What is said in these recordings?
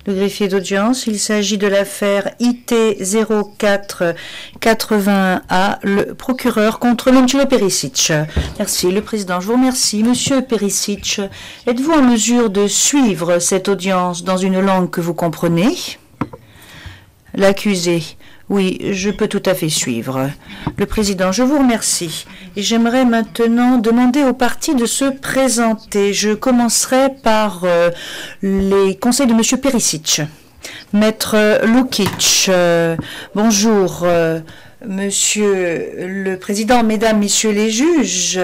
Le greffier d'audience, il s'agit de l'affaire IT 0481A, le procureur contre Momčilo Perisic. Merci, le président. Je vous remercie. Monsieur Perisic, êtes-vous en mesure de suivre cette audience dans une langue que vous comprenez? L'accusé. Oui, je peux tout à fait suivre. Le président, je vous remercie. Et j'aimerais maintenant demander aux parties de se présenter. Je commencerai par les conseils de Monsieur Perisic. Maître Lukic, bonjour. Monsieur le président, mesdames, messieurs les juges,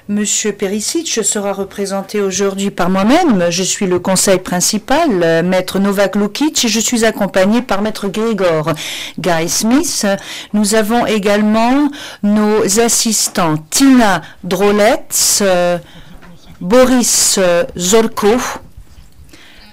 Monsieur Perisic sera représenté aujourd'hui par moi-même. Je suis le conseil principal, Maître Novak Lukic, et je suis accompagné par Maître Grigor Guy Smith. Nous avons également nos assistants Tina Drolets, Boris Zorko.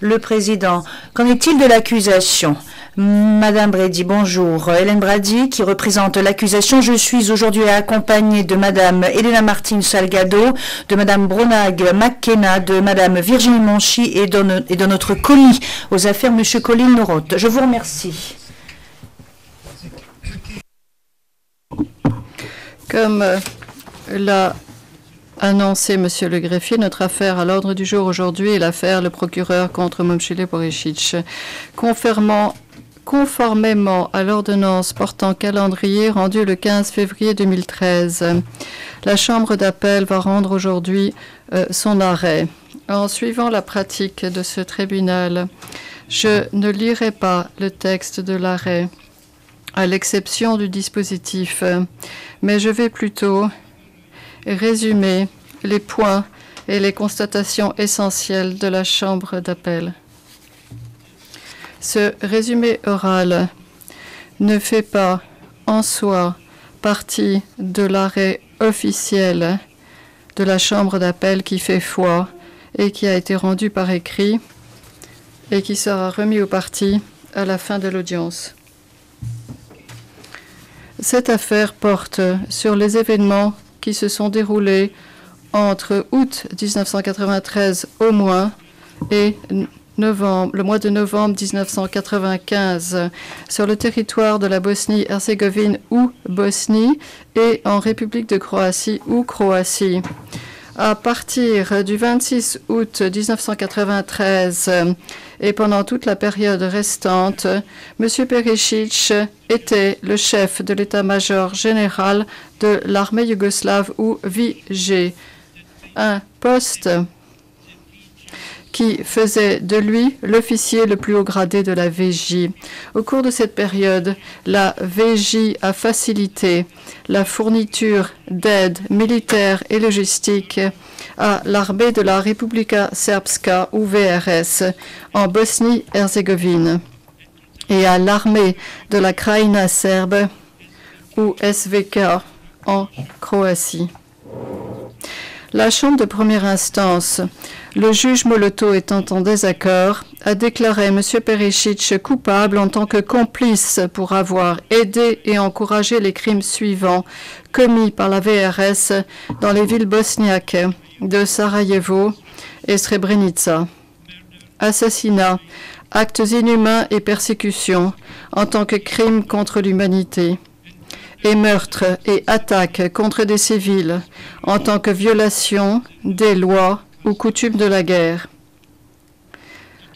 Le président, qu'en est-il de l'accusation? Madame Brady, bonjour. Hélène Brady, qui représente l'accusation. Je suis aujourd'hui accompagnée de Madame Elena Martin Salgado, de Madame Bronag McKenna, de Madame Virginie Monchi et de notre commis aux affaires, Monsieur Colin Noroth. Je vous remercie. Comme l'a annoncé Monsieur le greffier, notre affaire à l'ordre du jour aujourd'hui est l'affaire le procureur contre Momčilo Perisic. Conformément à l'ordonnance portant calendrier rendue le 15 février 2013, la Chambre d'appel va rendre aujourd'hui son arrêt. En suivant la pratique de ce tribunal, je ne lirai pas le texte de l'arrêt, à l'exception du dispositif, mais je vais plutôt résumer les points et les constatations essentielles de la Chambre d'appel. Ce résumé oral ne fait pas en soi partie de l'arrêt officiel de la Chambre d'appel qui fait foi et qui a été rendu par écrit et qui sera remis aux parties à la fin de l'audience. Cette affaire porte sur les événements qui se sont déroulés entre août 1993 au moins et le mois de novembre 1995 sur le territoire de la Bosnie-Herzégovine ou Bosnie et en République de Croatie ou Croatie. À partir du 26 août 1993 et pendant toute la période restante, M. Perisic était le chef de l'état-major général de l'armée yougoslave ou VG, un poste qui faisait de lui l'officier le plus haut gradé de la VJ. Au cours de cette période, la VJ a facilité la fourniture d'aide militaire et logistique à l'armée de la Republika Srpska ou VRS en Bosnie-Herzégovine et à l'armée de la Krajina serbe ou SVK en Croatie. La Chambre de première instance, le juge Moloto étant en désaccord, a déclaré M. Perisic coupable en tant que complice pour avoir aidé et encouragé les crimes suivants commis par la VRS dans les villes bosniaques de Sarajevo et Srebrenica. Assassinat, actes inhumains et persécutions en tant que crimes contre l'humanité, et meurtres et attaques contre des civils en tant que violation des lois ou coutumes de la guerre.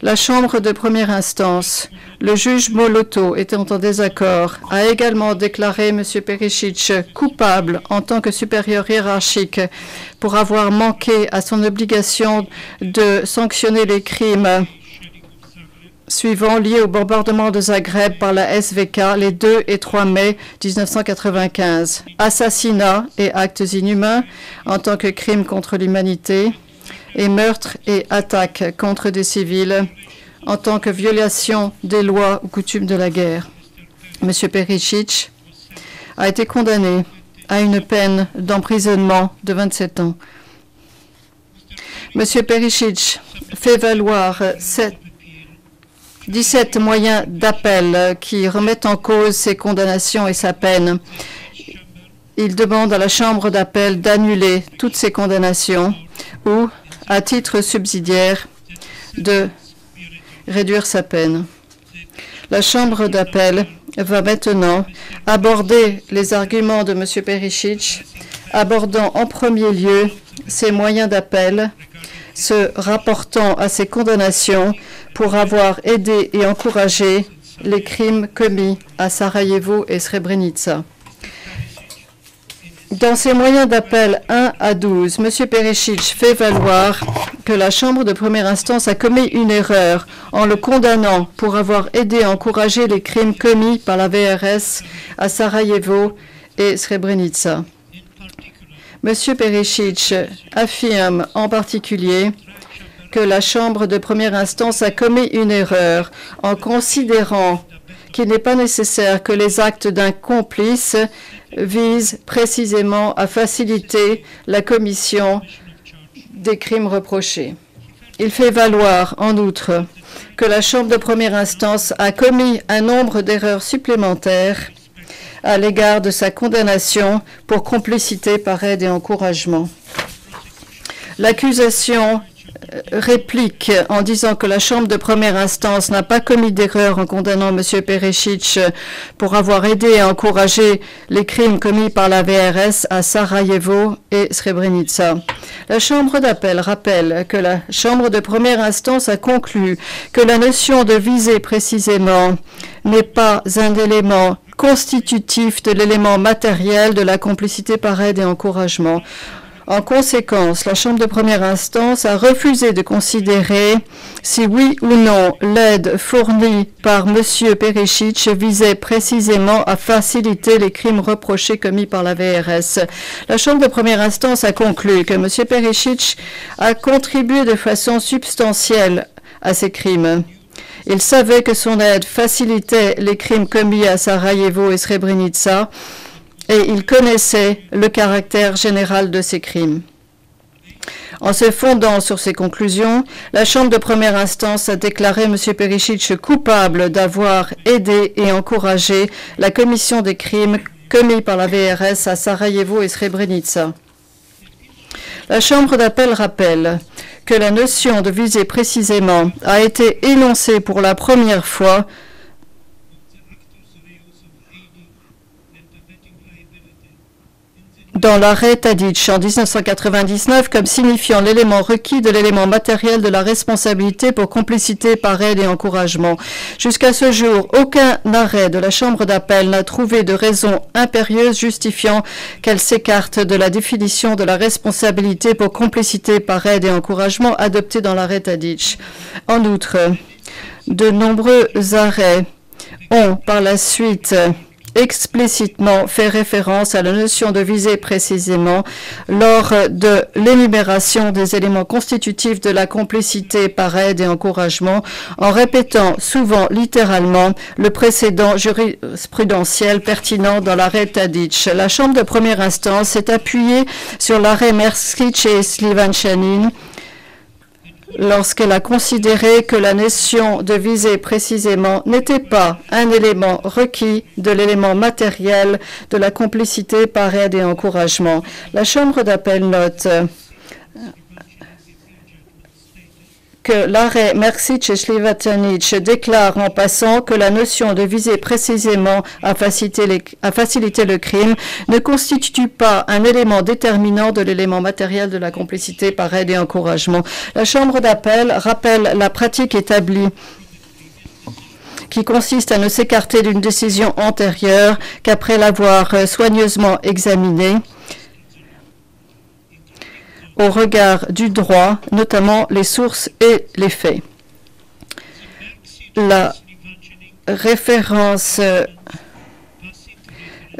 La Chambre de première instance, le juge Moloto étant en désaccord, a également déclaré M. Perisic coupable en tant que supérieur hiérarchique pour avoir manqué à son obligation de sanctionner les crimes suivants liés au bombardement de Zagreb par la SVK les 2 et 3 mai 1995. Assassinat et actes inhumains en tant que crimes contre l'humanité et meurtres et attaques contre des civils en tant que violation des lois ou coutumes de la guerre. M. Perisic a été condamné à une peine d'emprisonnement de 27 ans. M. Perisic fait valoir 17 moyens d'appel qui remettent en cause ses condamnations et sa peine. Il demande à la Chambre d'appel d'annuler toutes ces condamnations ou, à titre subsidiaire, de réduire sa peine. La Chambre d'appel va maintenant aborder les arguments de M. Perisic, abordant en premier lieu ses moyens d'appel, se rapportant à ses condamnations pour avoir aidé et encouragé les crimes commis à Sarajevo et Srebrenica. Dans ses moyens d'appel 1 à 12, M. Perisic fait valoir que la Chambre de première instance a commis une erreur en le condamnant pour avoir aidé et encouragé les crimes commis par la VRS à Sarajevo et Srebrenica. M. Perisic affirme en particulier que la Chambre de première instance a commis une erreur en considérant qu'il n'est pas nécessaire que les actes d'un complice visent précisément à faciliter la commission des crimes reprochés. Il fait valoir, en outre, que la Chambre de première instance a commis un nombre d'erreurs supplémentaires à l'égard de sa condamnation pour complicité par aide et encouragement. L'accusation réplique en disant que la Chambre de première instance n'a pas commis d'erreur en condamnant M. Perisic pour avoir aidé et encouragé les crimes commis par la VRS à Sarajevo et Srebrenica. La Chambre d'appel rappelle que la Chambre de première instance a conclu que la notion de viser précisément n'est pas un élément constitutif de l'élément matériel de la complicité par aide et encouragement. En conséquence, la Chambre de première instance a refusé de considérer si oui ou non l'aide fournie par M. Perisic visait précisément à faciliter les crimes reprochés commis par la VRS. La Chambre de première instance a conclu que M. Perisic a contribué de façon substantielle à ces crimes. Il savait que son aide facilitait les crimes commis à Sarajevo et Srebrenica, et il connaissait le caractère général de ces crimes. En se fondant sur ces conclusions, la Chambre de première instance a déclaré M. Perisic coupable d'avoir aidé et encouragé la commission des crimes commis par la VRS à Sarajevo et Srebrenica. La Chambre d'appel rappelle que la notion de viser précisément a été énoncée pour la première fois dans l'arrêt Tadic en 1999 comme signifiant l'élément requis de l'élément matériel de la responsabilité pour complicité par aide et encouragement. Jusqu'à ce jour, aucun arrêt de la Chambre d'appel n'a trouvé de raison impérieuse justifiant qu'elle s'écarte de la définition de la responsabilité pour complicité par aide et encouragement adoptée dans l'arrêt Tadic. En outre, de nombreux arrêts ont par la suite explicitement fait référence à la notion de viser précisément lors de l'énumération des éléments constitutifs de la complicité par aide et encouragement, en répétant souvent littéralement le précédent jurisprudentiel pertinent dans l'arrêt Tadic. La Chambre de première instance s'est appuyée sur l'arrêt Merskic et Slivanchanin lorsqu'elle a considéré que la notion de viser précisément n'était pas un élément requis de l'élément matériel de la complicité par aide et encouragement. La Chambre d'appel note que l'arrêt Merksic et Slivatanic déclare en passant que la notion de viser précisément à faciliter le crime ne constitue pas un élément déterminant de l'élément matériel de la complicité par aide et encouragement. La Chambre d'appel rappelle la pratique établie qui consiste à ne s'écarter d'une décision antérieure qu'après l'avoir soigneusement examinée au regard du droit, notamment les sources et les faits. La référence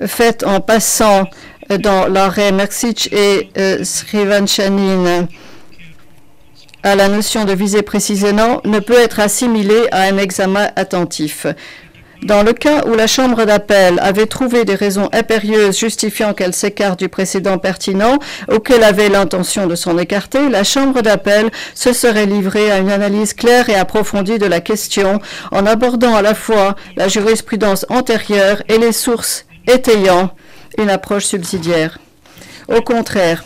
faite en passant dans l'arrêt Merksic et Srivanchanin à la notion de viser précisément ne peut être assimilée à un examen attentif. Dans le cas où la Chambre d'appel avait trouvé des raisons impérieuses justifiant qu'elle s'écarte du précédent pertinent ou qu'elle avait l'intention de s'en écarter, la Chambre d'appel se serait livrée à une analyse claire et approfondie de la question en abordant à la fois la jurisprudence antérieure et les sources étayant une approche subsidiaire. Au contraire,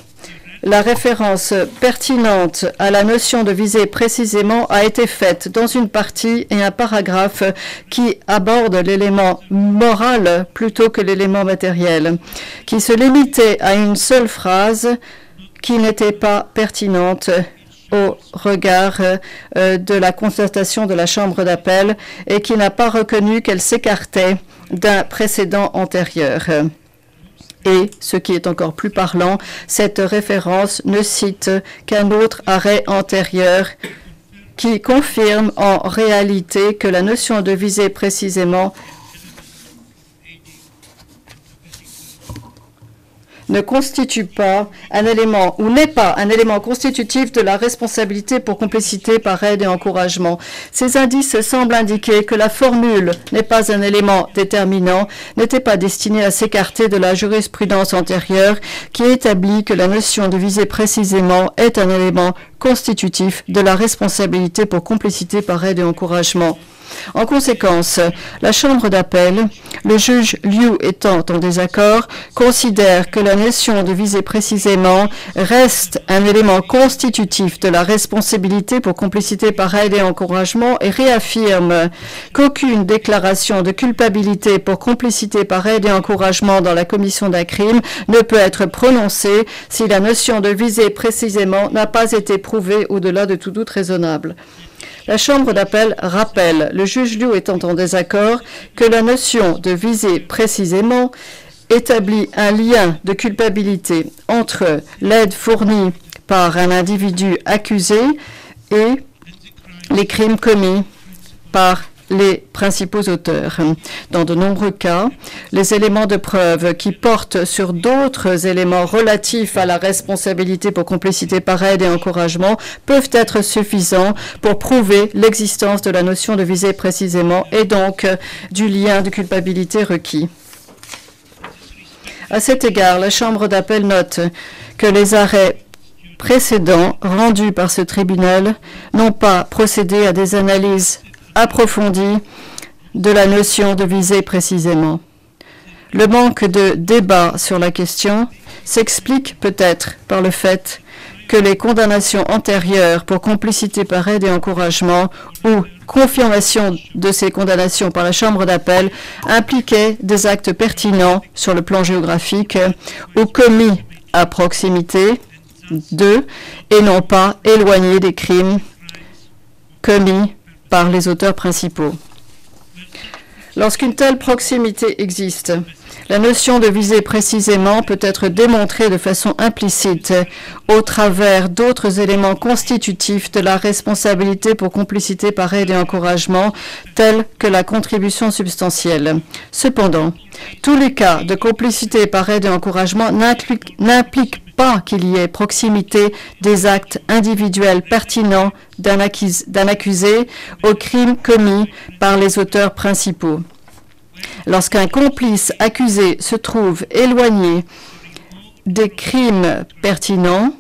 la référence pertinente à la notion de visée précisément a été faite dans une partie et un paragraphe qui aborde l'élément moral plutôt que l'élément matériel, qui se limitait à une seule phrase qui n'était pas pertinente au regard de la constatation de la Chambre d'appel et qui n'a pas reconnu qu'elle s'écartait d'un précédent antérieur. Et, ce qui est encore plus parlant, cette référence ne cite qu'un autre arrêt antérieur qui confirme en réalité que la notion de visée précisément ne constitue pas un élément ou n'est pas un élément constitutif de la responsabilité pour complicité par aide et encouragement. Ces indices semblent indiquer que la formule n'est pas un élément déterminant, n'était pas destinée à s'écarter de la jurisprudence antérieure qui établit que la notion de visée précisément est un élément constitutif de la responsabilité pour complicité par aide et encouragement. En conséquence, la Chambre d'appel, le juge Liu étant en désaccord, considère que la notion de visée précisément reste un élément constitutif de la responsabilité pour complicité par aide et encouragement et réaffirme qu'aucune déclaration de culpabilité pour complicité par aide et encouragement dans la commission d'un crime ne peut être prononcée si la notion de visée précisément n'a pas été prouvée au-delà de tout doute raisonnable. La Chambre d'appel rappelle, le juge Liu étant en désaccord, que la notion de visée précisément établit un lien de culpabilité entre l'aide fournie par un individu accusé et les crimes commis par les principaux auteurs. Dans de nombreux cas, les éléments de preuve qui portent sur d'autres éléments relatifs à la responsabilité pour complicité par aide et encouragement peuvent être suffisants pour prouver l'existence de la notion de visée précisément et donc du lien de culpabilité requis. À cet égard, la Chambre d'appel note que les arrêts précédents rendus par ce tribunal n'ont pas procédé à des analyses approfondie de la notion de visée précisément. Le manque de débat sur la question s'explique peut-être par le fait que les condamnations antérieures pour complicité par aide et encouragement ou confirmation de ces condamnations par la Chambre d'appel impliquaient des actes pertinents sur le plan géographique ou commis à proximité d'eux et non pas éloignés des crimes commis par les auteurs principaux. Lorsqu'une telle proximité existe, la notion de visée précisément peut être démontrée de façon implicite au travers d'autres éléments constitutifs de la responsabilité pour complicité par aide et encouragement, tels que la contribution substantielle. Cependant, tous les cas de complicité par aide et encouragement n'impliquent pas qu'il y ait proximité des actes individuels pertinents d'un accusé aux crimes commis par les auteurs principaux. Lorsqu'un complice accusé se trouve éloigné des crimes pertinents,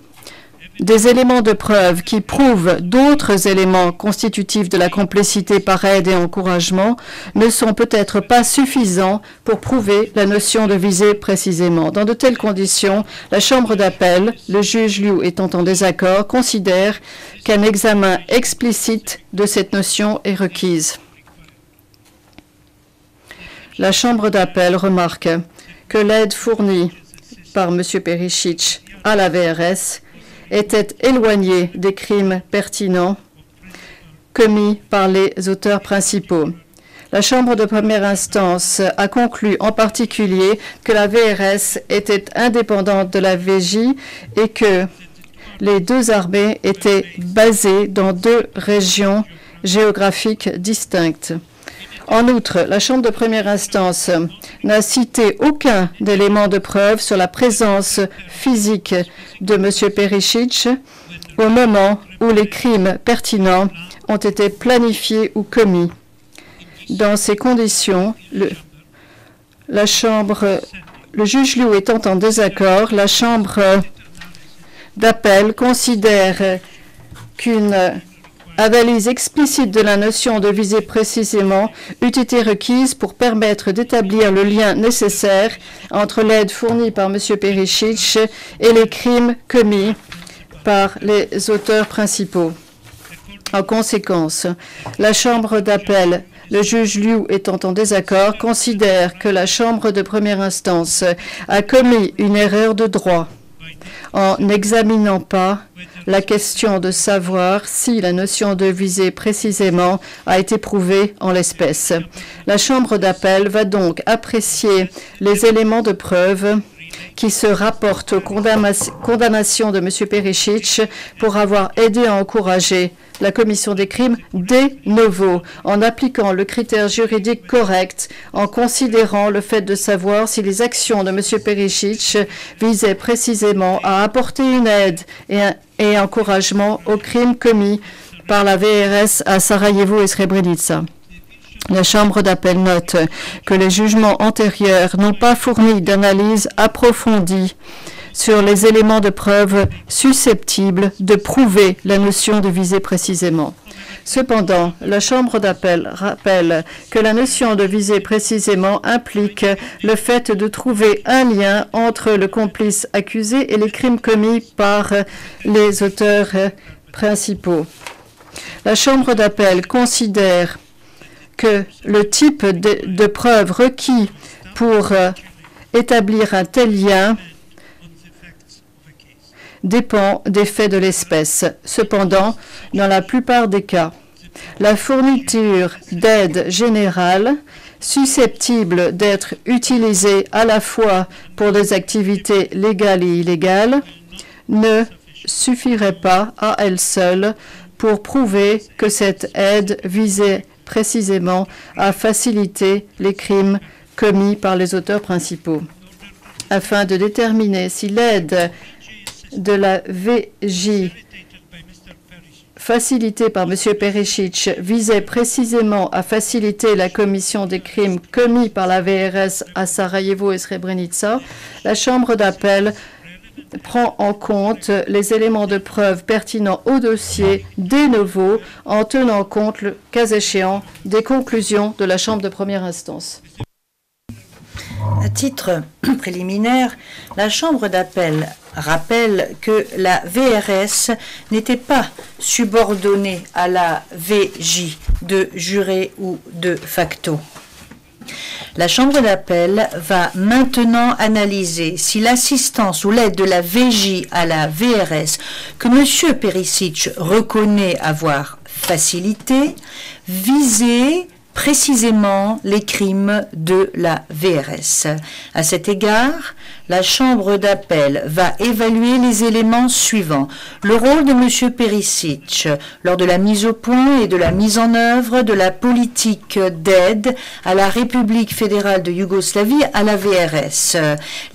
des éléments de preuve qui prouvent d'autres éléments constitutifs de la complicité par aide et encouragement ne sont peut-être pas suffisants pour prouver la notion de visée précisément. Dans de telles conditions, la Chambre d'appel, le juge Liu étant en désaccord, considère qu'un examen explicite de cette notion est requise. La Chambre d'appel remarque que l'aide fournie par M. Perisic à la VRS était éloignée des crimes pertinents commis par les auteurs principaux. La Chambre de première instance a conclu en particulier que la VRS était indépendante de la VJ et que les deux armées étaient basées dans deux régions géographiques distinctes. En outre, la Chambre de première instance n'a cité aucun élément de preuve sur la présence physique de M. Perisic au moment où les crimes pertinents ont été planifiés ou commis. Dans ces conditions, le juge Liu étant en désaccord, la Chambre d'appel considère qu'une analyse explicite de la notion de visée précisément eût été requise pour permettre d'établir le lien nécessaire entre l'aide fournie par M. Perisic et les crimes commis par les auteurs principaux. En conséquence, la Chambre d'appel, le juge Liu étant en désaccord, considère que la Chambre de première instance a commis une erreur de droit en n'examinant pas la question de savoir si la notion de visée précisément a été prouvée en l'espèce. La Chambre d'appel va donc apprécier les éléments de preuve qui se rapportent aux condamnations de M. Perisic pour avoir aidé à encourager la commission des crimes de novo, en appliquant le critère juridique correct, en considérant le fait de savoir si les actions de M. Perisic visaient précisément à apporter une aide et encouragement aux crimes commis par la VRS à Sarajevo et Srebrenica. La Chambre d'appel note que les jugements antérieurs n'ont pas fourni d'analyse approfondie sur les éléments de preuve susceptibles de prouver la notion de visée précisément. Cependant, la Chambre d'appel rappelle que la notion de visée précisément implique le fait de trouver un lien entre le complice accusé et les crimes commis par les auteurs principaux. La Chambre d'appel considère que le type de preuve requis pour établir un tel lien dépend des faits de l'espèce. Cependant, dans la plupart des cas, la fourniture d'aide générale susceptible d'être utilisée à la fois pour des activités légales et illégales ne suffirait pas à elle seule pour prouver que cette aide visait précisément à faciliter les crimes commis par les auteurs principaux. Afin de déterminer si l'aide de la VJ facilitée par M. Perisic visait précisément à faciliter la commission des crimes commis par la VRS à Sarajevo et Srebrenica, la Chambre d'appel prend en compte les éléments de preuve pertinents au dossier de novo en tenant compte, le cas échéant, des conclusions de la Chambre de première instance. À titre préliminaire, la Chambre d'appel rappelle que la VRS n'était pas subordonnée à la VJ de juré ou de facto. La Chambre d'appel va maintenant analyser si l'assistance ou l'aide de la VJ à la VRS que M. Perisic reconnaît avoir facilité visait précisément les crimes de la VRS. À cet égard, la Chambre d'appel va évaluer les éléments suivants. Le rôle de M. Perisic lors de la mise au point et de la mise en œuvre de la politique d'aide à la République fédérale de Yougoslavie à la VRS.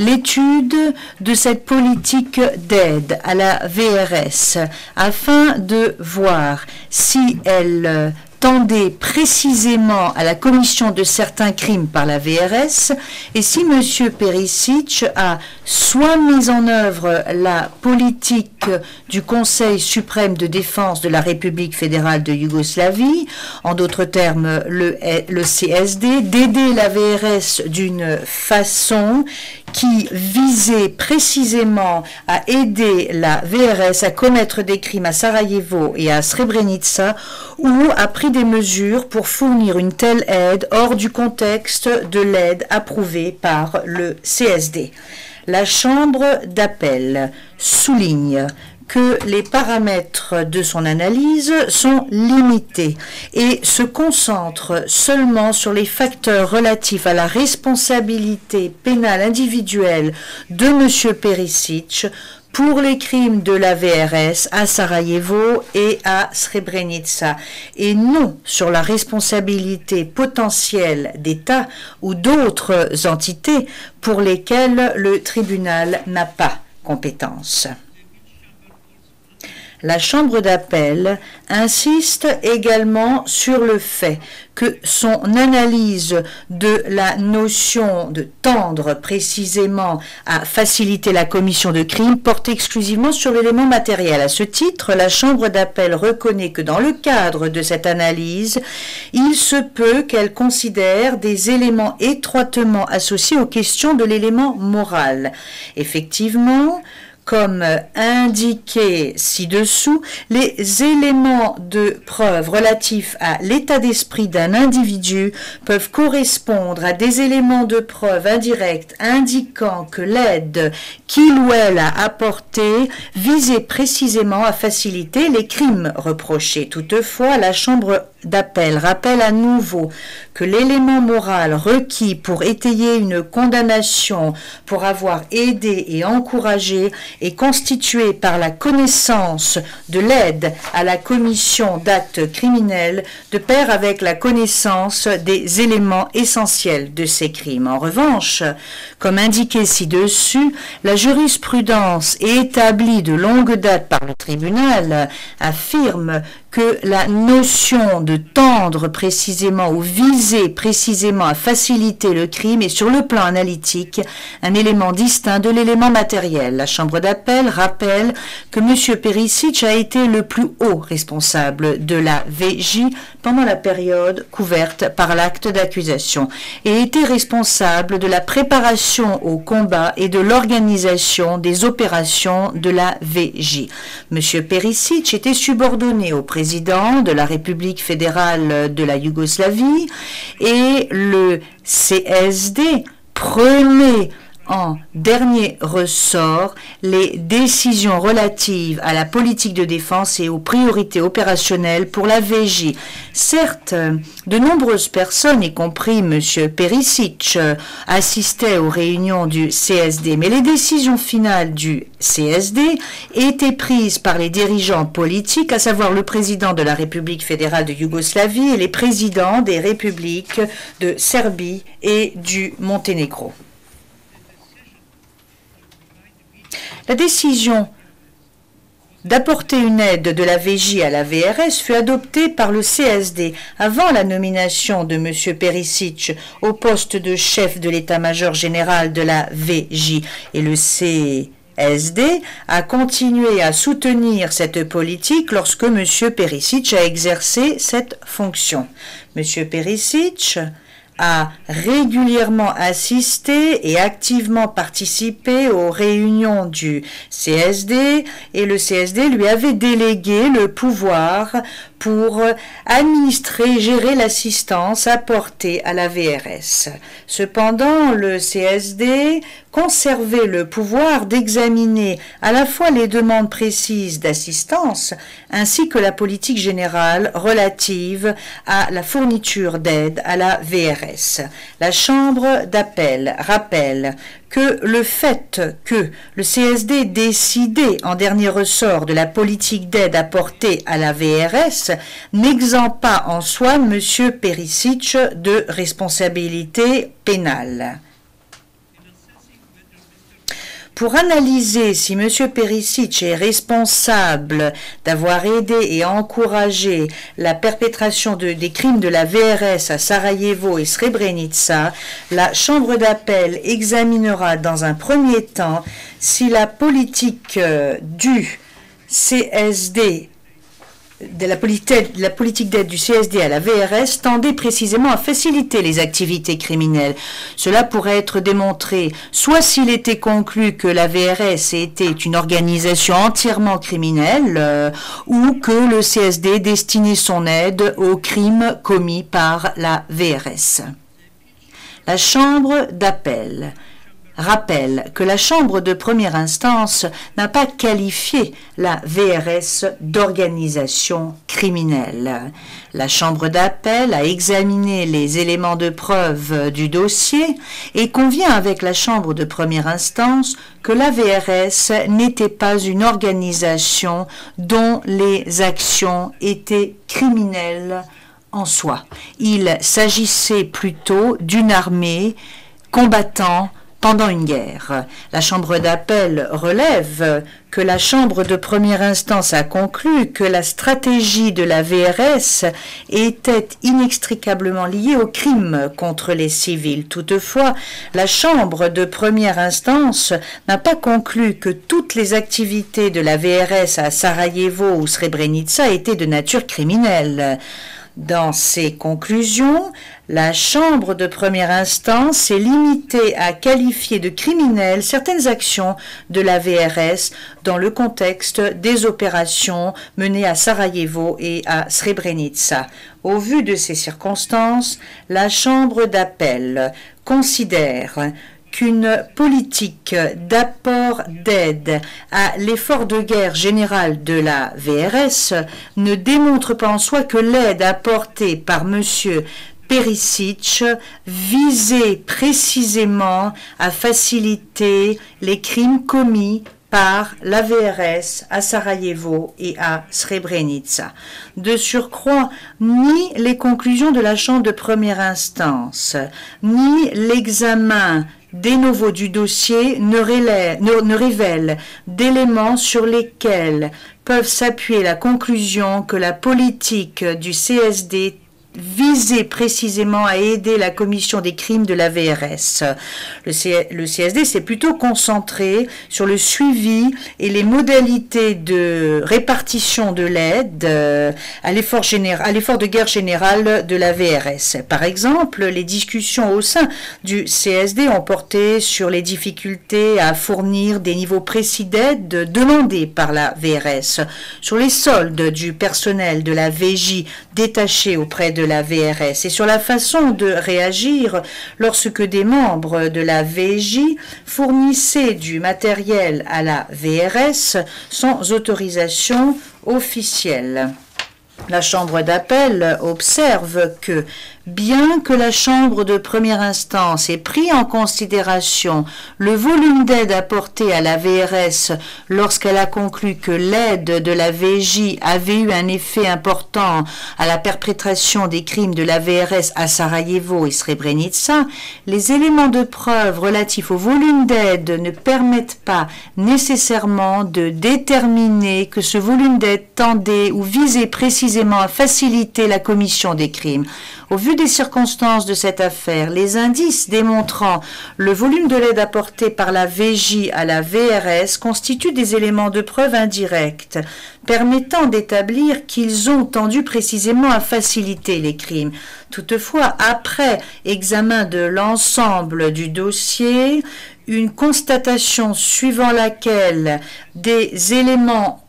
L'étude de cette politique d'aide à la VRS afin de voir si elle tendait précisément à la commission de certains crimes par la VRS et si M. Perisic a soit mis en œuvre la politique du Conseil suprême de défense de la République fédérale de Yougoslavie, en d'autres termes le CSD, d'aider la VRS d'une façon qui visait précisément à aider la VRS à commettre des crimes à Sarajevo et à Srebrenica, ou a pris des mesures pour fournir une telle aide hors du contexte de l'aide approuvée par le CSD. La Chambre d'appel souligne que les paramètres de son analyse sont limités et se concentrent seulement sur les facteurs relatifs à la responsabilité pénale individuelle de M. Perisic pour les crimes de la VRS à Sarajevo et à Srebrenica, et non sur la responsabilité potentielle d'États ou d'autres entités pour lesquelles le tribunal n'a pas compétence. La Chambre d'appel insiste également sur le fait que son analyse de la notion de tendre précisément à faciliter la commission de crimes porte exclusivement sur l'élément matériel. À ce titre, la Chambre d'appel reconnaît que dans le cadre de cette analyse, il se peut qu'elle considère des éléments étroitement associés aux questions de l'élément moral. Effectivement, comme indiqué ci-dessous, les éléments de preuve relatifs à l'état d'esprit d'un individu peuvent correspondre à des éléments de preuve indirects indiquant que l'aide qu'il ou elle a apportée visait précisément à faciliter les crimes reprochés. Toutefois, la Chambre d'appel rappelle à nouveau que l'élément moral requis pour étayer une condamnation pour avoir aidé et encouragé est constitué par la connaissance de l'aide à la commission d'actes criminels de pair avec la connaissance des éléments essentiels de ces crimes. En revanche, comme indiqué ci-dessus, la jurisprudence établie de longue date par le tribunal affirme que la notion de tendre précisément ou viser précisément à faciliter le crime est sur le plan analytique un élément distinct de l'élément matériel. La Chambre d'appel rappelle que M. Perisic a été le plus haut responsable de la VJ pendant la période couverte par l'acte d'accusation et était responsable de la préparation au combat et de l'organisation des opérations de la VJ. M. Perisic était subordonné au président de la République fédérale de la Yougoslavie et le CSD prenait en dernier ressort les décisions relatives à la politique de défense et aux priorités opérationnelles pour la VJ. Certes, de nombreuses personnes, y compris M. Perisic, assistaient aux réunions du CSD, mais les décisions finales du CSD étaient prises par les dirigeants politiques, à savoir le président de la République fédérale de Yougoslavie et les présidents des républiques de Serbie et du Monténégro. La décision d'apporter une aide de la VJ à la VRS fut adoptée par le CSD avant la nomination de M. Perisic au poste de chef de l'état-major général de la VJ et le CSD a continué à soutenir cette politique lorsque M. Perisic a exercé cette fonction. M. Perisic a régulièrement assisté et activement participé aux réunions du CSD et le CSD lui avait délégué le pouvoir pour administrer et gérer l'assistance apportée à la VRS. Cependant, le CSD conservait le pouvoir d'examiner à la fois les demandes précises d'assistance ainsi que la politique générale relative à la fourniture d'aide à la VRS. La Chambre d'appel rappelle que le fait que le CSD décidait en dernier ressort de la politique d'aide apportée à la VRS n'exempte pas en soi M. Perisic de responsabilité pénale. Pour analyser si M. Perisic est responsable d'avoir aidé et encouragé la perpétration des crimes de la VRS à Sarajevo et Srebrenica, la Chambre d'appel examinera dans un premier temps si la politique du CSD de la politique d'aide du CSD à la VRS tendait précisément à faciliter les activités criminelles. Cela pourrait être démontré soit s'il était conclu que la VRS était une organisation entièrement criminelle ou que le CSD destinait son aide aux crimes commis par la VRS. La Chambre d'appel rappelle que la Chambre de première instance n'a pas qualifié la VRS d'organisation criminelle. La Chambre d'appel a examiné les éléments de preuve du dossier et convient avec la Chambre de première instance que la VRS n'était pas une organisation dont les actions étaient criminelles en soi. Il s'agissait plutôt d'une armée combattant pendant une guerre. La Chambre d'appel relève que la Chambre de première instance a conclu que la stratégie de la VRS était inextricablement liée au crime contre les civils. Toutefois, la Chambre de première instance n'a pas conclu que toutes les activités de la VRS à Sarajevo ou Srebrenica étaient de nature criminelle. Dans ses conclusions, la Chambre de première instance s'est limitée à qualifier de criminelles certaines actions de la VRS dans le contexte des opérations menées à Sarajevo et à Srebrenica. Au vu de ces circonstances, la Chambre d'appel considère qu'une politique d'apport d'aide à l'effort de guerre général de la VRS ne démontre pas en soi que l'aide apportée par M. Perisic visait précisément à faciliter les crimes commis par la VRS à Sarajevo et à Srebrenica. De surcroît, ni les conclusions de la Chambre de première instance, ni l'examen de novo du dossier ne révèlent d'éléments sur lesquels peuvent s'appuyer la conclusion que la politique du CSD visait précisément à aider la commission des crimes de la VRS. Le CSD s'est plutôt concentré sur le suivi et les modalités de répartition de l'aide à l'effort de guerre général de la VRS. Par exemple, les discussions au sein du CSD ont porté sur les difficultés à fournir des niveaux précis d'aide demandés par la VRS, sur les soldes du personnel de la VJ détaché auprès de la VRS et sur la façon de réagir lorsque des membres de la VJ fournissaient du matériel à la VRS sans autorisation officielle. La Chambre d'appel observe que, bien que la Chambre de première instance ait pris en considération le volume d'aide apporté à la VRS lorsqu'elle a conclu que l'aide de la VJ avait eu un effet important à la perpétration des crimes de la VRS à Sarajevo et Srebrenica, les éléments de preuve relatifs au volume d'aide ne permettent pas nécessairement de déterminer que ce volume d'aide tendait ou visait précisément à faciliter la commission des crimes. Au vu des circonstances de cette affaire, les indices démontrant le volume de l'aide apportée par la VJ à la VRS constituent des éléments de preuve indirects, permettant d'établir qu'ils ont tendu précisément à faciliter les crimes. Toutefois, après examen de l'ensemble du dossier, une constatation suivant laquelle des éléments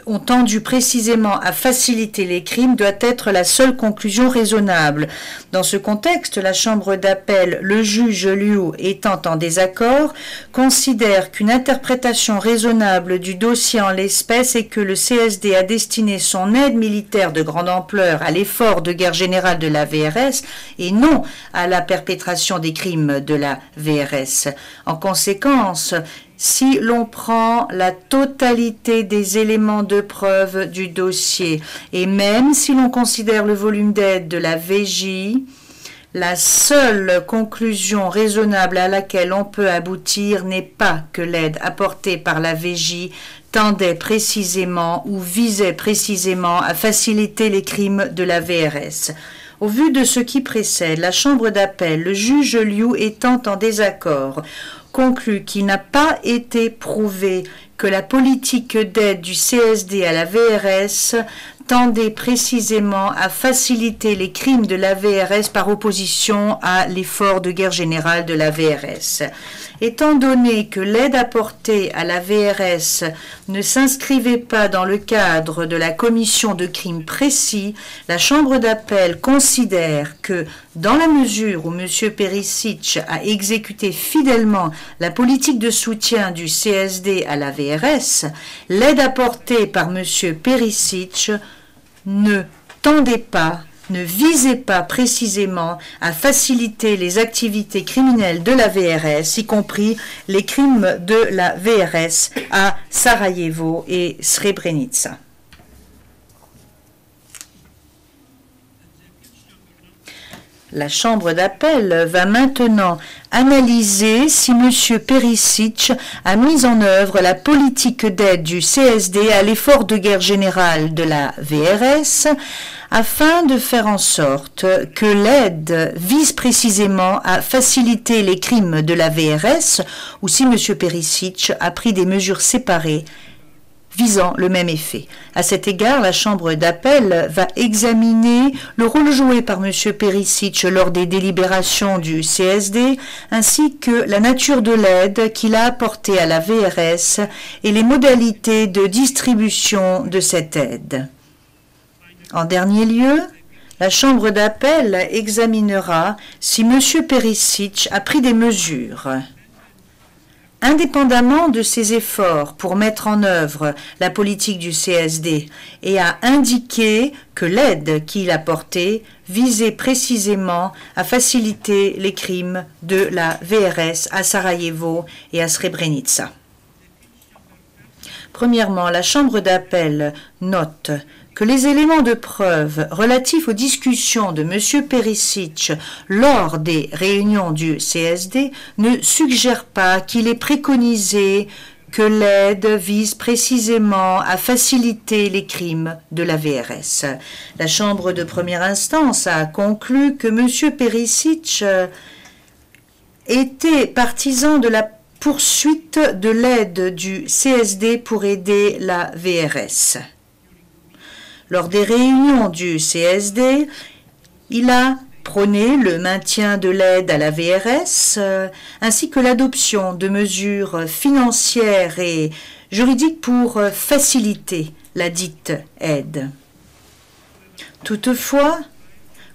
ont tendu précisément à faciliter les crimes doit être la seule conclusion raisonnable. Dans ce contexte, la Chambre d'appel, le juge Liu étant en désaccord, considère qu'une interprétation raisonnable du dossier en l'espèce est que le CSD a destiné son aide militaire de grande ampleur à l'effort de guerre générale de la VRS et non à la perpétration des crimes de la VRS. En conséquence, si l'on prend la totalité des éléments de preuve du dossier et même si l'on considère le volume d'aide de la VJ, la seule conclusion raisonnable à laquelle on peut aboutir n'est pas que l'aide apportée par la VJ tendait précisément ou visait précisément à faciliter les crimes de la VRS. Au vu de ce qui précède, la Chambre d'appel, le juge Liu étant en désaccord, conclut qu'il n'a pas été prouvé que la politique d'aide du CSD à la VRS tendait précisément à faciliter les crimes de la VRS par opposition à l'effort de guerre générale de la VRS. Étant donné que l'aide apportée à la VRS ne s'inscrivait pas dans le cadre de la commission de crimes précis, la Chambre d'appel considère que, dans la mesure où M. Perisic a exécuté fidèlement la politique de soutien du CSD à la VRS, l'aide apportée par M. Perisic ne visait pas précisément à faciliter les activités criminelles de la VRS, y compris les crimes de la VRS à Sarajevo et Srebrenica. La Chambre d'appel va maintenant analyser si M. Perisic a mis en œuvre la politique d'aide du CSD à l'effort de guerre générale de la VRS afin de faire en sorte que l'aide vise précisément à faciliter les crimes de la VRS ou si M. Perisic a pris des mesures séparées visant le même effet. À cet égard, la Chambre d'appel va examiner le rôle joué par M. Perisic lors des délibérations du CSD, ainsi que la nature de l'aide qu'il a apportée à la VRS et les modalités de distribution de cette aide. En dernier lieu, la Chambre d'appel examinera si M. Perisic a pris des mesures. Indépendamment de ses efforts pour mettre en œuvre la politique du CSD et a indiqué que l'aide qu'il apportait visait précisément à faciliter les crimes de la VRS à Sarajevo et à Srebrenica. Premièrement, la Chambre d'appel note que les éléments de preuve relatifs aux discussions de M. Perisic lors des réunions du CSD ne suggèrent pas qu'il est préconisé que l'aide vise précisément à faciliter les crimes de la VRS. La Chambre de première instance a conclu que M. Perisic était partisan de la poursuite de l'aide du CSD pour aider la VRS. Lors des réunions du CSD, il a prôné le maintien de l'aide à la VRS ainsi que l'adoption de mesures financières et juridiques pour faciliter la dite aide. Toutefois,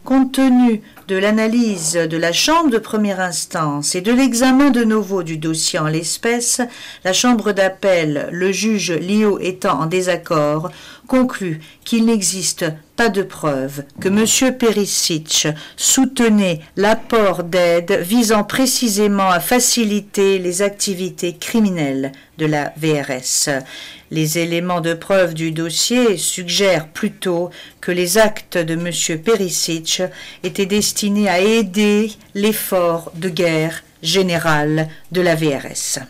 compte tenu de l'analyse de la Chambre de première instance et de l'examen de nouveau du dossier en l'espèce, la Chambre d'appel, le juge Liu étant en désaccord, conclut qu'il n'existe pas de preuve que M. Perisic soutenait l'apport d'aide visant précisément à faciliter les activités criminelles de la VRS. Les éléments de preuve du dossier suggèrent plutôt que les actes de M. Perisic étaient destinés à aider l'effort de guerre générale de la VRS.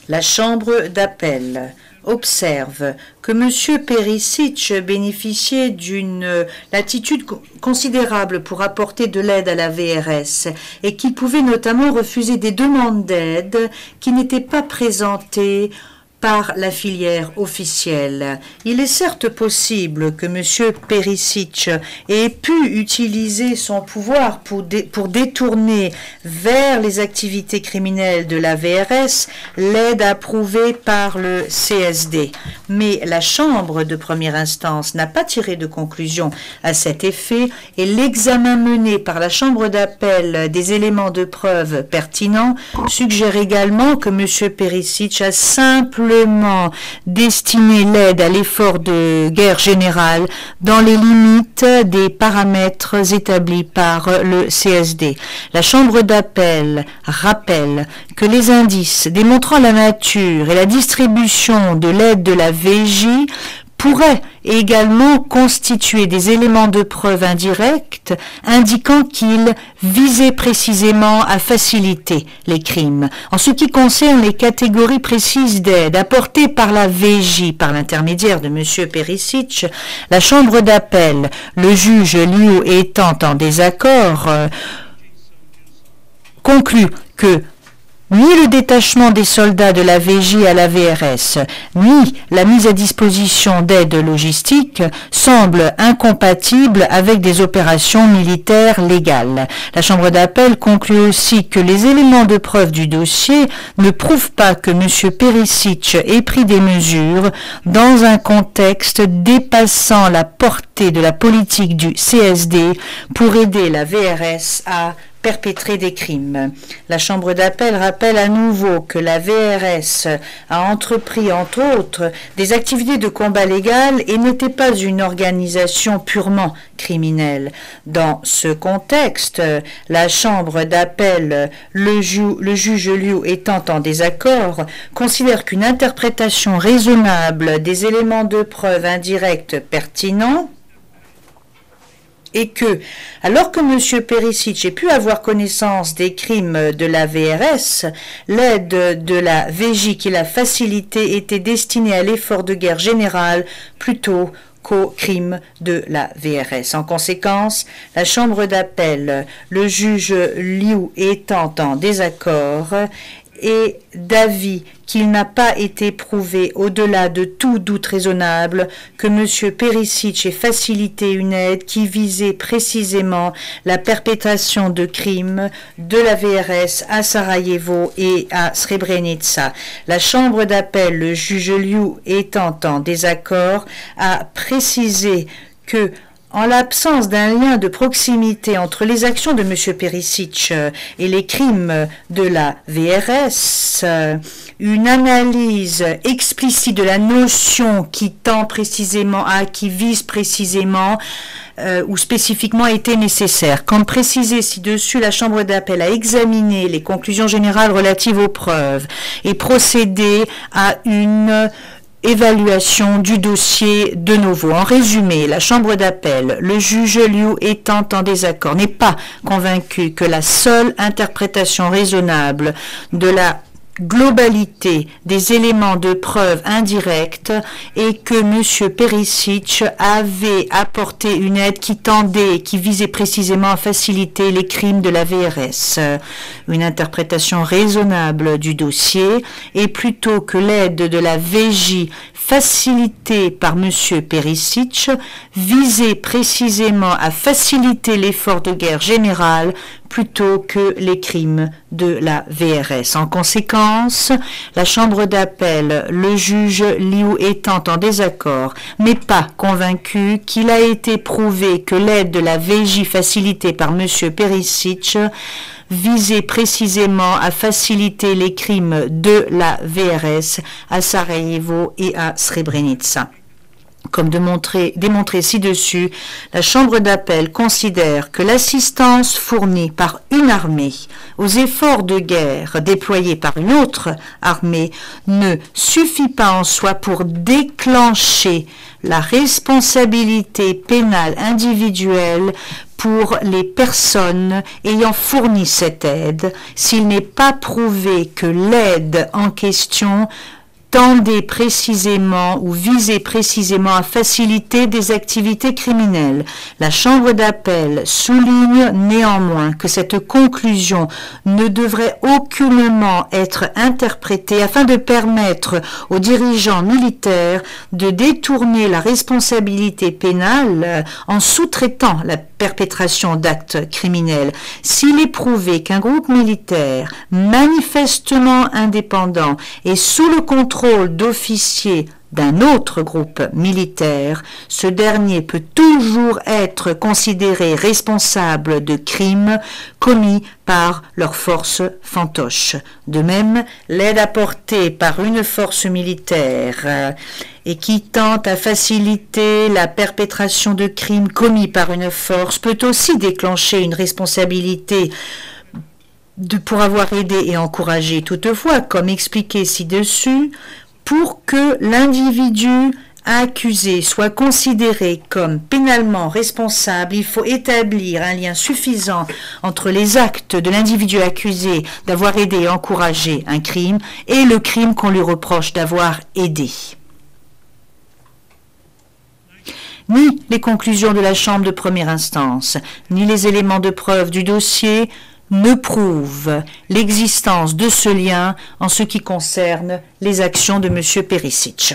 La Chambre d'appel observe que M. Perisic bénéficiait d'une latitude considérable pour apporter de l'aide à la VRS et qu'il pouvait notamment refuser des demandes d'aide qui n'étaient pas présentées par la filière officielle. Il est certes possible que M. Perisic ait pu utiliser son pouvoir pour détourner vers les activités criminelles de la VRS l'aide approuvée par le CSD. Mais la Chambre de première instance n'a pas tiré de conclusion à cet effet et l'examen mené par la Chambre d'appel des éléments de preuve pertinents suggère également que M. Perisic a simplement destiné l'aide à l'effort de guerre générale dans les limites des paramètres établis par le CSD. La Chambre d'appel rappelle que les indices démontrant la nature et la distribution de l'aide de la VJ pourraient également constituer des éléments de preuve indirects indiquant qu'il visait précisément à faciliter les crimes. En ce qui concerne les catégories précises d'aide apportées par la VJ par l'intermédiaire de M. Perisic, la Chambre d'appel, le juge Liu étant en désaccord, conclut que ni le détachement des soldats de la VJ à la VRS, ni la mise à disposition d'aide logistique semblent incompatibles avec des opérations militaires légales. La Chambre d'appel conclut aussi que les éléments de preuve du dossier ne prouvent pas que M. Perisic ait pris des mesures dans un contexte dépassant la portée de la politique du CSD pour aider la VRS à perpétrer des crimes. La Chambre d'appel rappelle à nouveau que la VRS a entrepris, entre autres, des activités de combat légal et n'était pas une organisation purement criminelle. Dans ce contexte, la Chambre d'appel, le juge Liu étant en désaccord, considère qu'une interprétation raisonnable des éléments de preuve indirects pertinents et que, alors que M. Perisic ait pu avoir connaissance des crimes de la VRS, l'aide de la VJ qui l'a facilité était destinée à l'effort de guerre général plutôt qu'aux crimes de la VRS. En conséquence, la Chambre d'appel, le juge Liu étant en désaccord, et d'avis qu'il n'a pas été prouvé au-delà de tout doute raisonnable que M. Perisic ait facilité une aide qui visait précisément la perpétration de crimes de la VRS à Sarajevo et à Srebrenica. La Chambre d'appel, le juge Liu étant en désaccord, a précisé que en l'absence d'un lien de proximité entre les actions de M. Perisic et les crimes de la VRS, une analyse explicite de la notion qui tend précisément à, qui vise précisément ou spécifiquement était nécessaire. Comme précisé ci-dessus, la Chambre d'appel a examiné les conclusions générales relatives aux preuves et procédé à une évaluation du dossier de nouveau. En résumé, la Chambre d'appel, le juge Liu étant en désaccord, n'est pas convaincu que la seule interprétation raisonnable de la globalité des éléments de preuve indirects et que M. Perisic avait apporté une aide qui tendait et qui visait précisément à faciliter les crimes de la VRS. Une interprétation raisonnable du dossier et plutôt que l'aide de la VJ facilitée par M. Perisic visait précisément à faciliter l'effort de guerre général plutôt que les crimes de la VRS. En conséquence, la Chambre d'appel, le juge Liu étant en désaccord, n'est pas convaincu qu'il a été prouvé que l'aide de la VJ facilitée par M. Perisic visait précisément à faciliter les crimes de la VRS à Sarajevo et à Srebrenica. Comme démontré ci-dessus, la Chambre d'appel considère que l'assistance fournie par une armée aux efforts de guerre déployés par une autre armée ne suffit pas en soi pour déclencher la responsabilité pénale individuelle pour les personnes ayant fourni cette aide s'il n'est pas prouvé que l'aide en question tendait précisément ou visait précisément à faciliter des activités criminelles. La Chambre d'appel souligne néanmoins que cette conclusion ne devrait aucunement être interprétée afin de permettre aux dirigeants militaires de détourner la responsabilité pénale en sous-traitant la perpétration d'actes criminels. S'il est prouvé qu'un groupe militaire manifestement indépendant est sous le contrôle d'officiers d'un autre groupe militaire, ce dernier peut toujours être considéré responsable de crimes commis par leurs forces fantoches. De même, l'aide apportée par une force militaire et qui tente à faciliter la perpétration de crimes commis par une force peut aussi déclencher une responsabilité pour avoir aidé et encouragé. Toutefois, comme expliqué ci-dessus, pour que l'individu accusé soit considéré comme pénalement responsable, il faut établir un lien suffisant entre les actes de l'individu accusé d'avoir aidé et encouragé un crime et le crime qu'on lui reproche d'avoir aidé. Ni les conclusions de la Chambre de première instance, ni les éléments de preuve du dossier ne prouve l'existence de ce lien en ce qui concerne les actions de M. Perisic.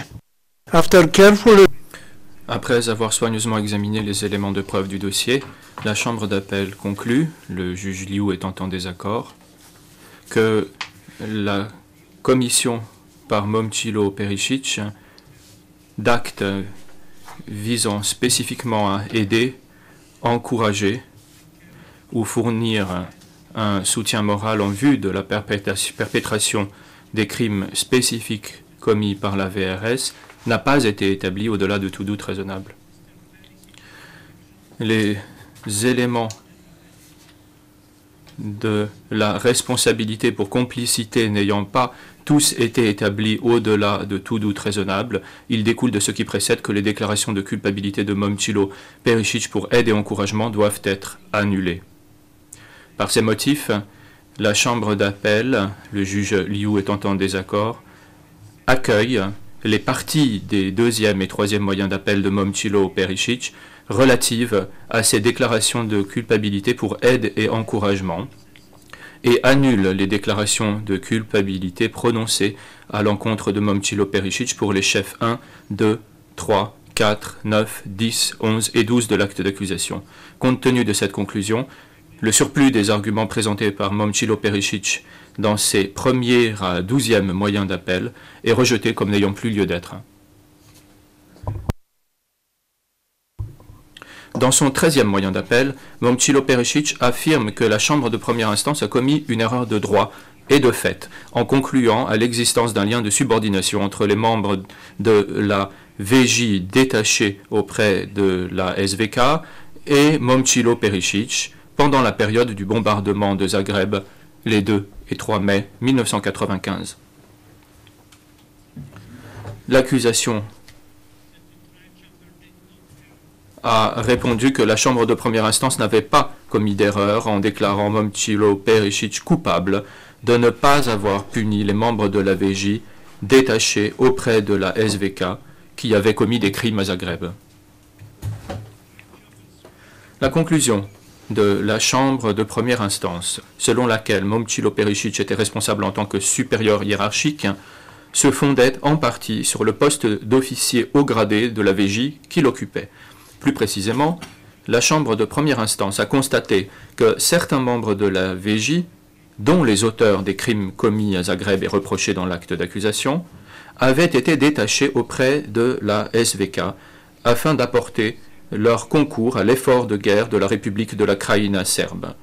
Après avoir soigneusement examiné les éléments de preuve du dossier, la Chambre d'appel conclut, le juge Liu étant en désaccord, que la commission par Momcilo Perisic d'actes visant spécifiquement à aider, encourager ou fournir un soutien moral en vue de la perpétration des crimes spécifiques commis par la VRS n'a pas été établi au-delà de tout doute raisonnable. Les éléments de la responsabilité pour complicité n'ayant pas tous été établis au-delà de tout doute raisonnable, il découle de ce qui précède que les déclarations de culpabilité de Momčilo Perišić pour aide et encouragement doivent être annulées. Par ces motifs, la Chambre d'appel, le juge Liu étant en désaccord, accueille les parties des deuxième et troisième moyens d'appel de Momčilo Perišić relatives à ces déclarations de culpabilité pour aide et encouragement et annule les déclarations de culpabilité prononcées à l'encontre de Momčilo Perišić pour les chefs 1, 2, 3, 4, 9, 10, 11 et 12 de l'acte d'accusation. Compte tenu de cette conclusion, le surplus des arguments présentés par Momčilo Perišić dans ses premiers à 12e moyens d'appel est rejeté comme n'ayant plus lieu d'être. Dans son 13e moyen d'appel, Momčilo Perišić affirme que la Chambre de première instance a commis une erreur de droit et de fait, en concluant à l'existence d'un lien de subordination entre les membres de la VJ détachés auprès de la SVK et Momčilo Perišić pendant la période du bombardement de Zagreb les 2 et 3 mai 1995. L'accusation a répondu que la Chambre de première instance n'avait pas commis d'erreur en déclarant Momčilo Perišić coupable de ne pas avoir puni les membres de la VJ détachés auprès de la SVK qui avaient commis des crimes à Zagreb. La conclusion de la Chambre de première instance, selon laquelle Momčilo Perišić était responsable en tant que supérieur hiérarchique, se fondait en partie sur le poste d'officier haut gradé de la VJ qu'il occupait. Plus précisément, la Chambre de première instance a constaté que certains membres de la VJ, dont les auteurs des crimes commis à Zagreb et reprochés dans l'acte d'accusation, avaient été détachés auprès de la SVK afin d'apporter leur concours à l'effort de guerre de la République de la Krajina serbe.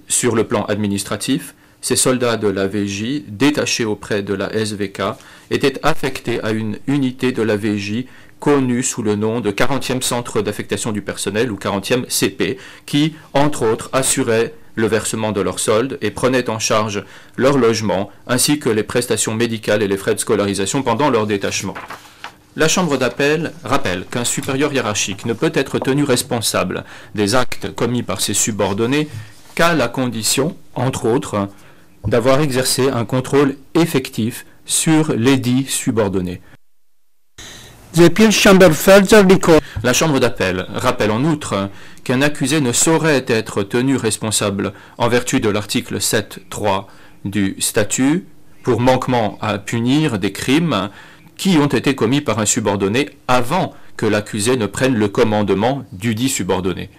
Sur le plan administratif, ces soldats de la VJ, détachés auprès de la SVK, étaient affectés à une unité de la VJ connue sous le nom de 40e Centre d'affectation du personnel ou 40e CP, qui, entre autres, assurait le versement de leurs soldes et prenait en charge leur logement, ainsi que les prestations médicales et les frais de scolarisation pendant leur détachement. La Chambre d'appel rappelle qu'un supérieur hiérarchique ne peut être tenu responsable des actes commis par ses subordonnés qu'à la condition, entre autres, d'avoir exercé un contrôle effectif sur les dits subordonnés. La Chambre d'appel rappelle en outre qu'un accusé ne saurait être tenu responsable en vertu de l'article 7.3 du statut pour manquement à punir des crimes qui ont été commis par un subordonné avant que l'accusé ne prenne le commandement du dit subordonné.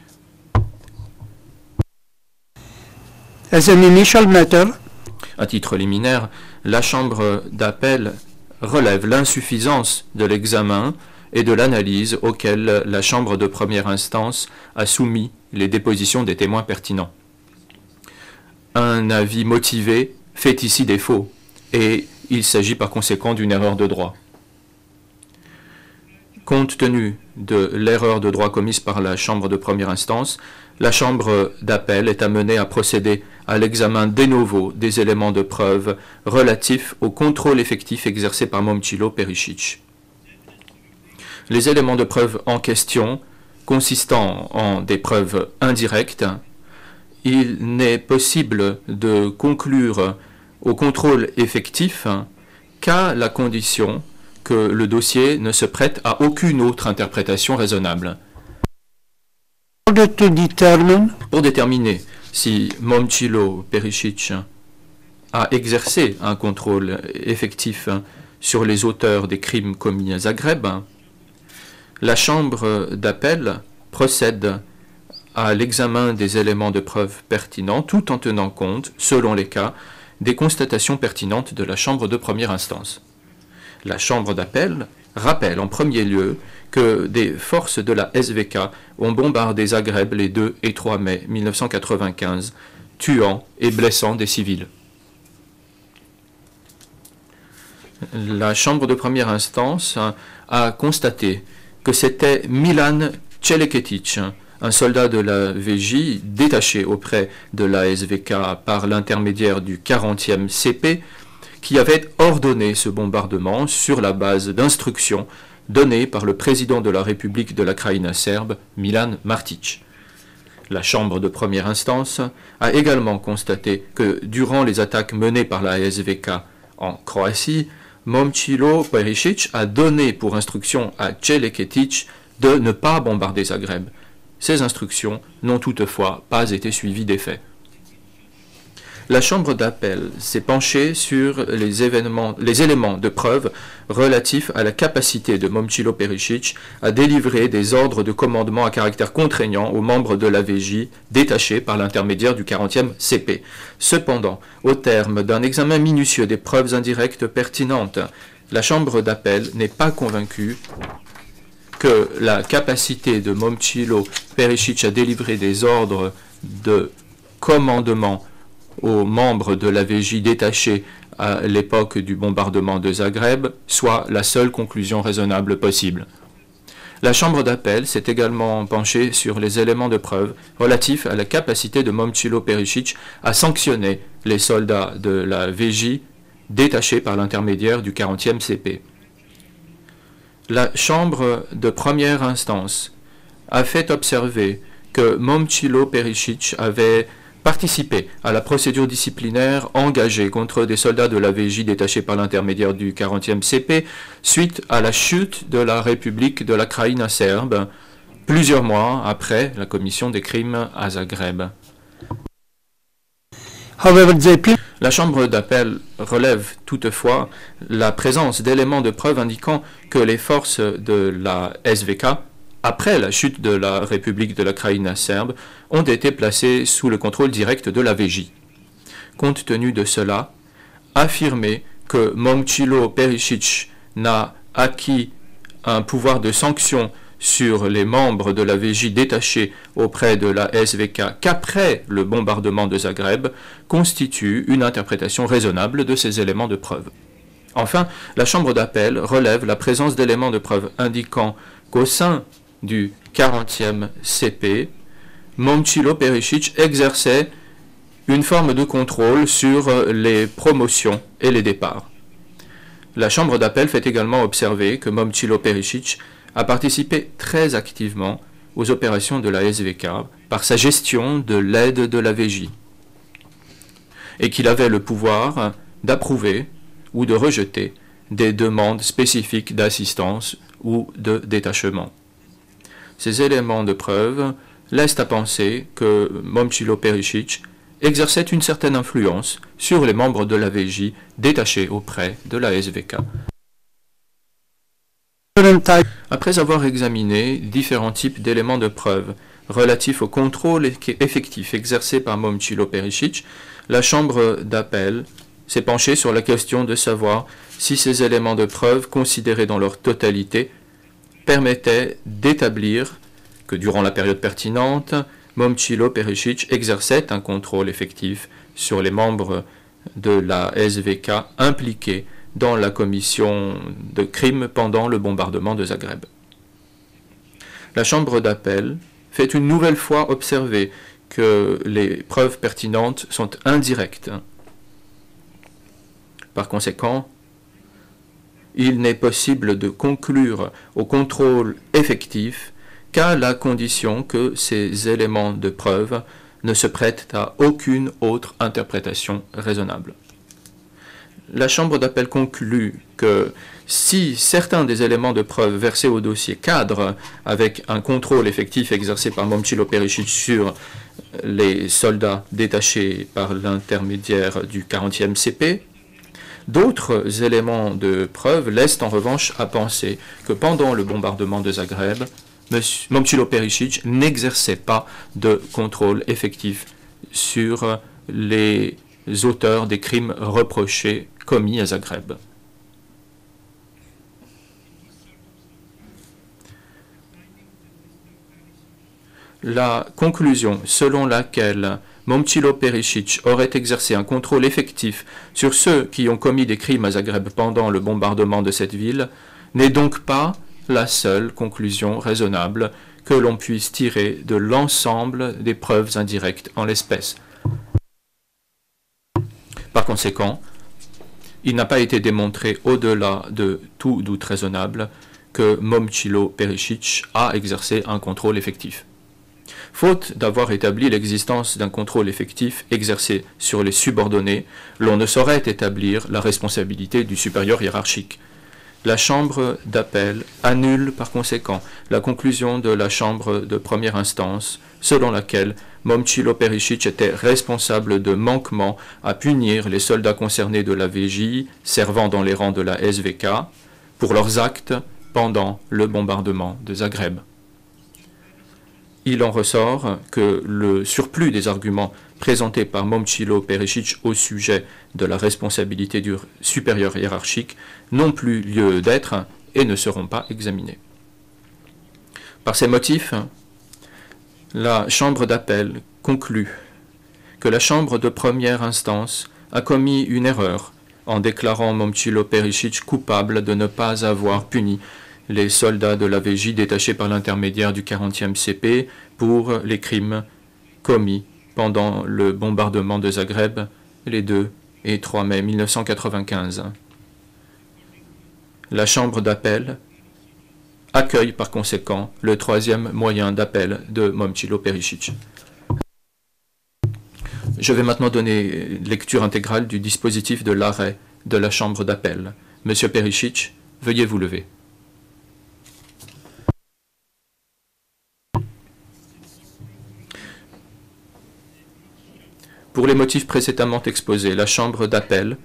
À titre liminaire, la Chambre d'appel relève l'insuffisance de l'examen et de l'analyse auquel la Chambre de première instance a soumis les dépositions des témoins pertinents. Un avis motivé fait ici défaut et il s'agit par conséquent d'une erreur de droit. Compte tenu de l'erreur de droit commise par la Chambre de première instance, la Chambre d'appel est amenée à procéder à l'examen de novo des éléments de preuve relatifs au contrôle effectif exercé par Momčilo Perišić. Les éléments de preuve en question, consistant en des preuves indirectes, il n'est possible de conclure au contrôle effectif qu'à la condition que le dossier ne se prête à aucune autre interprétation raisonnable. Pour déterminer si Momčilo Perišić a exercé un contrôle effectif sur les auteurs des crimes commis à Zagreb, la Chambre d'appel procède à l'examen des éléments de preuve pertinents tout en tenant compte, selon les cas, des constatations pertinentes de la Chambre de première instance. La Chambre d'appel rappelle en premier lieu que des forces de la SVK ont bombardé Zagreb les 2 et 3 mai 1995, tuant et blessant des civils. La Chambre de première instance a constaté que c'était Milan Čeleketic, un soldat de la VJ détaché auprès de la SVK par l'intermédiaire du 40e CP qui avait ordonné ce bombardement sur la base d'instructions données par le président de la République de la Krajina serbe, Milan Martić. La Chambre de première instance a également constaté que durant les attaques menées par la SVK en Croatie, Momčilo Perišić a donné pour instruction à Čeleketić de ne pas bombarder Zagreb. Ces instructions n'ont toutefois pas été suivies des faits. La Chambre d'appel s'est penchée sur les éléments de preuve relatifs à la capacité de Momčilo Perišić à délivrer des ordres de commandement à caractère contraignant aux membres de la VJ détachés par l'intermédiaire du 40e CP. Cependant, au terme d'un examen minutieux des preuves indirectes pertinentes, la Chambre d'appel n'est pas convaincue que la capacité de Momčilo Perišić à délivrer des ordres de commandement aux membres de la VJ détachés à l'époque du bombardement de Zagreb soit la seule conclusion raisonnable possible. La Chambre d'appel s'est également penchée sur les éléments de preuve relatifs à la capacité de Momčilo Perišić à sanctionner les soldats de la VJ détachés par l'intermédiaire du 40e CP. La Chambre de première instance a fait observer que Momčilo Perišić avait participé à la procédure disciplinaire engagée contre des soldats de la VJ détachés par l'intermédiaire du 40e CP suite à la chute de la République de la Krajina serbe, plusieurs mois après la commission des crimes à Zagreb. La Chambre d'appel relève toutefois la présence d'éléments de preuve indiquant que les forces de la SVK, après la chute de la République de la Krajina serbe, ont été placées sous le contrôle direct de la VJ. Compte tenu de cela, affirmer que Momčilo Perišić n'a acquis un pouvoir de sanction sur les membres de la VJ détachés auprès de la SVK qu'après le bombardement de Zagreb constitue une interprétation raisonnable de ces éléments de preuve. Enfin, la Chambre d'appel relève la présence d'éléments de preuve indiquant qu'au sein du 40e CP, Momčilo Perišić exerçait une forme de contrôle sur les promotions et les départs. La Chambre d'appel fait également observer que Momčilo Perišić a participé très activement aux opérations de la SVK par sa gestion de l'aide de la VJ et qu'il avait le pouvoir d'approuver ou de rejeter des demandes spécifiques d'assistance ou de détachement. Ces éléments de preuve laissent à penser que Momčilo Perišić exerçait une certaine influence sur les membres de la VJ détachés auprès de la SVK. Après avoir examiné différents types d'éléments de preuve relatifs au contrôle effectif exercé par Momčilo Perišić, la Chambre d'appel s'est penchée sur la question de savoir si ces éléments de preuve, considérés dans leur totalité, permettaient d'établir que durant la période pertinente, Momčilo Perišić exerçait un contrôle effectif sur les membres de la SVK impliqués dans la commission de crimes pendant le bombardement de Zagreb. La Chambre d'appel fait une nouvelle fois observer que les preuves pertinentes sont indirectes. Par conséquent, il n'est possible de conclure au contrôle effectif qu'à la condition que ces éléments de preuve ne se prêtent à aucune autre interprétation raisonnable. La Chambre d'appel conclut que si certains des éléments de preuve versés au dossier cadrent avec un contrôle effectif exercé par Momčilo Perišić sur les soldats détachés par l'intermédiaire du 40e CP, d'autres éléments de preuve laissent en revanche à penser que pendant le bombardement de Zagreb, Momčilo Perišić n'exerçait pas de contrôle effectif sur les auteurs des crimes reprochés commis à Zagreb. La conclusion selon laquelle Momčilo Perišić aurait exercé un contrôle effectif sur ceux qui ont commis des crimes à Zagreb pendant le bombardement de cette ville n'est donc pas la seule conclusion raisonnable que l'on puisse tirer de l'ensemble des preuves indirectes en l'espèce. Par conséquent, il n'a pas été démontré au-delà de tout doute raisonnable que Momčilo Perišić a exercé un contrôle effectif. Faute d'avoir établi l'existence d'un contrôle effectif exercé sur les subordonnés, l'on ne saurait établir la responsabilité du supérieur hiérarchique. La Chambre d'appel annule par conséquent la conclusion de la Chambre de première instance selon laquelle Momčilo Perišić était responsable de manquement à punir les soldats concernés de la VJ servant dans les rangs de la SVK pour leurs actes pendant le bombardement de Zagreb. Il en ressort que le surplus des arguments présentés par Momčilo Perišić au sujet de la responsabilité du supérieur hiérarchique n'ont plus lieu d'être et ne seront pas examinés. Par ces motifs, la Chambre d'appel conclut que la Chambre de première instance a commis une erreur en déclarant Momčilo Perišić coupable de ne pas avoir puni les soldats de la VJ détachés par l'intermédiaire du 40e CP pour les crimes commis pendant le bombardement de Zagreb les 2 et 3 mai 1995. La Chambre d'appel accueille par conséquent le troisième moyen d'appel de Momčilo Perišić. Je vais maintenant donner lecture intégrale du dispositif de l'arrêt de la Chambre d'appel. Monsieur Perišić, veuillez vous lever. Pour les motifs précédemment exposés, la Chambre d'appel,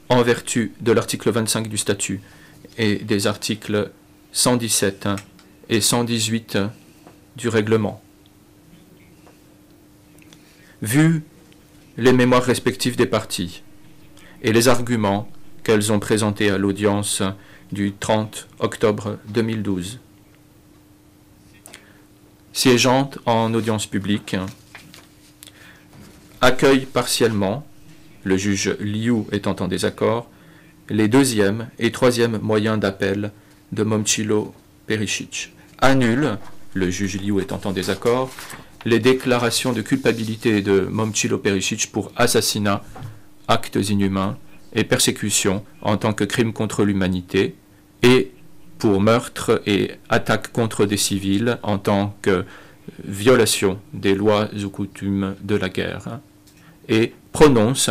en vertu de l'article 25 du statut et des articles 117 et 118 du règlement, vu les mémoires respectives des parties et les arguments qu'elles ont présentés à l'audience du 30 octobre 2012, siégeante en audience publique, accueille partiellement, le juge Liu étant en désaccord, les deuxième et troisième moyens d'appel de Momčilo Perišić, annule, le juge Liu étant en désaccord, les déclarations de culpabilité de Momčilo Perišić pour assassinat, actes inhumains et persécution en tant que crime contre l'humanité et pour meurtre et attaque contre des civils en tant que violation des lois ou coutumes de la guerre, et prononce,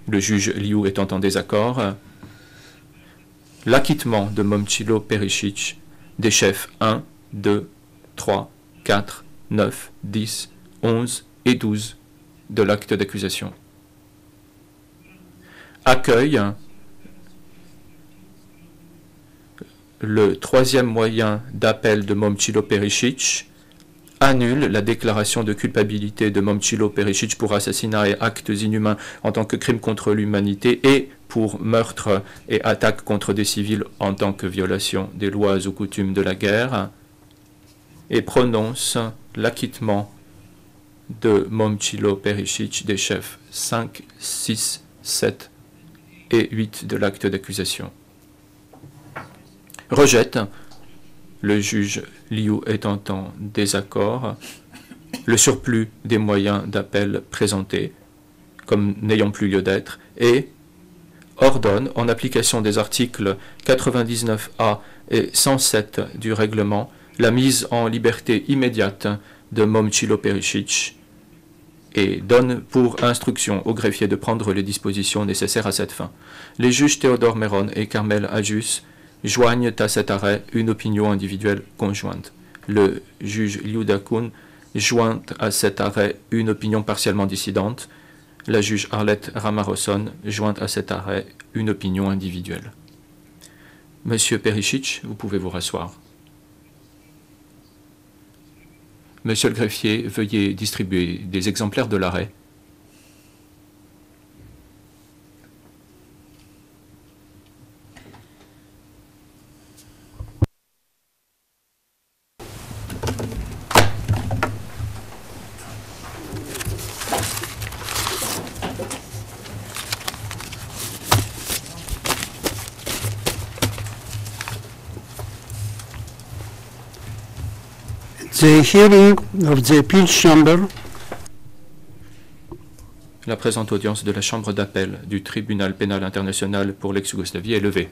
le juge Liu étant en désaccord, l'acquittement de Momčilo Perišić des chefs 1, 2, 3, 4, 9, 10, 11 et 12 de l'acte d'accusation. Accueille le troisième moyen d'appel de Momčilo Perišić, annule la déclaration de culpabilité de Momčilo Perišić pour assassinat et actes inhumains en tant que crime contre l'humanité et pour meurtre et attaque contre des civils en tant que violation des lois ou coutumes de la guerre, et prononce l'acquittement de Momčilo Perišić des chefs 5, 6, 7 et 8 de l'acte d'accusation. Rejette, le juge Liu étant en désaccord, le surplus des moyens d'appel présentés comme n'ayant plus lieu d'être et ordonne, en application des articles 99A et 107 du règlement, la mise en liberté immédiate de Momčilo Perišić et donne pour instruction au greffier de prendre les dispositions nécessaires à cette fin. Les juges Théodore Meron et Carmel Ajus joignent à cet arrêt une opinion individuelle conjointe. Le juge Liu Da-kun joint à cet arrêt une opinion partiellement dissidente. La juge Arlette Ramarosson joint à cet arrêt une opinion individuelle. Monsieur Perišić, vous pouvez vous rasseoir. Monsieur le greffier, veuillez distribuer des exemplaires de l'arrêt. The hearing of the appeal chamber La présente audience de la Chambre d'appel du Tribunal pénal international pour l'ex-Yougoslavie est levée.